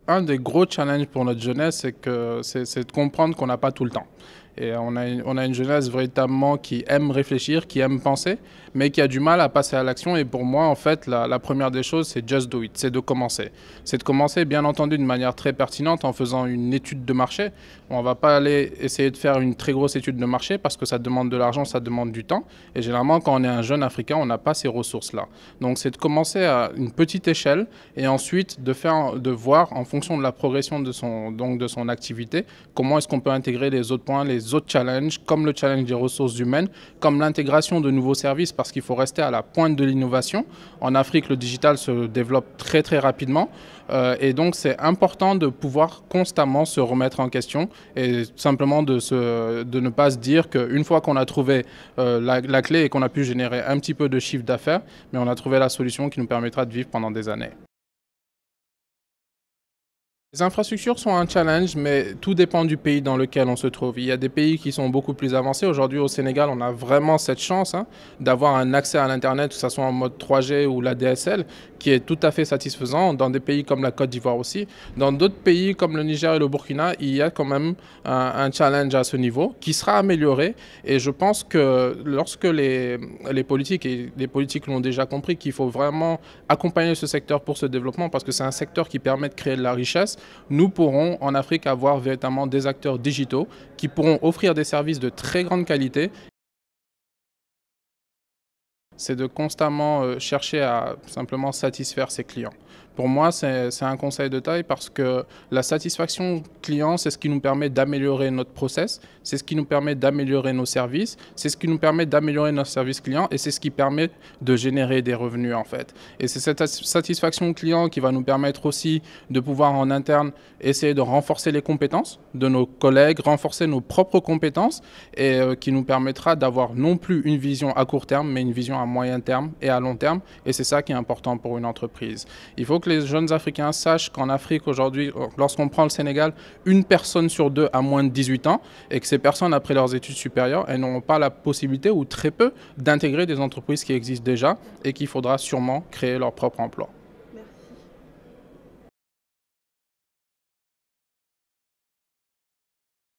Un des gros challenges pour notre jeunesse, c'est de comprendre qu'on n'a pas tout le temps. Et on a une jeunesse véritablement qui aime réfléchir, qui aime penser, mais qui a du mal à passer à l'action. Et pour moi, en fait, la première des choses, c'est just do it, c'est de commencer. C'est de commencer, bien entendu, de manière très pertinente en faisant une étude de marché. On ne va pas aller essayer de faire une très grosse étude de marché parce que ça demande de l'argent, ça demande du temps. Et généralement, quand on est un jeune Africain, on n'a pas ces ressources-là. Donc, c'est de commencer à une petite échelle et ensuite de voir en fonction de la progression de son activité, comment est-ce qu'on peut intégrer les autres points, les autres challenges, comme le challenge des ressources humaines, comme l'intégration de nouveaux services, parce qu'il faut rester à la pointe de l'innovation. En Afrique, le digital se développe très très rapidement, et donc c'est important de pouvoir constamment se remettre en question et simplement de ne pas se dire qu'une fois qu'on a trouvé la clé et qu'on a pu générer un petit peu de chiffre d'affaires, mais on a trouvé la solution qui nous permettra de vivre pendant des années. Les infrastructures sont un challenge, mais tout dépend du pays dans lequel on se trouve. Il y a des pays qui sont beaucoup plus avancés. Aujourd'hui, au Sénégal, on a vraiment cette chance d'avoir un accès à l'Internet, que ce soit en mode 3G ou la DSL, qui est tout à fait satisfaisant. Dans des pays comme la Côte d'Ivoire aussi. Dans d'autres pays comme le Niger et le Burkina, il y a quand même un challenge à ce niveau qui sera amélioré. Et je pense que lorsque les politiques, et les politiques l'ont déjà compris, qu'il faut vraiment accompagner ce secteur pour ce développement, parce que c'est un secteur qui permet de créer de la richesse, nous pourrons en Afrique avoir véritablement des acteurs digitaux qui pourront offrir des services de très grande qualité. C'est de constamment chercher à simplement satisfaire ses clients. Pour moi, c'est un conseil de taille parce que la satisfaction client, c'est ce qui nous permet d'améliorer notre process, c'est ce qui nous permet d'améliorer nos services, c'est ce qui nous permet d'améliorer notre service client et c'est ce qui permet de générer des revenus en fait. Et c'est cette satisfaction client qui va nous permettre aussi de pouvoir en interne essayer de renforcer les compétences de nos collègues, renforcer nos propres compétences et qui nous permettra d'avoir non plus une vision à court terme, mais une vision à moyen terme et à long terme. Et c'est ça qui est important pour une entreprise. Il faut que les jeunes Africains sachent qu'en Afrique aujourd'hui, lorsqu'on prend le Sénégal, une personne sur deux a moins de 18 ans et que ces personnes, après leurs études supérieures, elles n'auront pas la possibilité ou très peu d'intégrer des entreprises qui existent déjà et qu'il faudra sûrement créer leur propre emploi.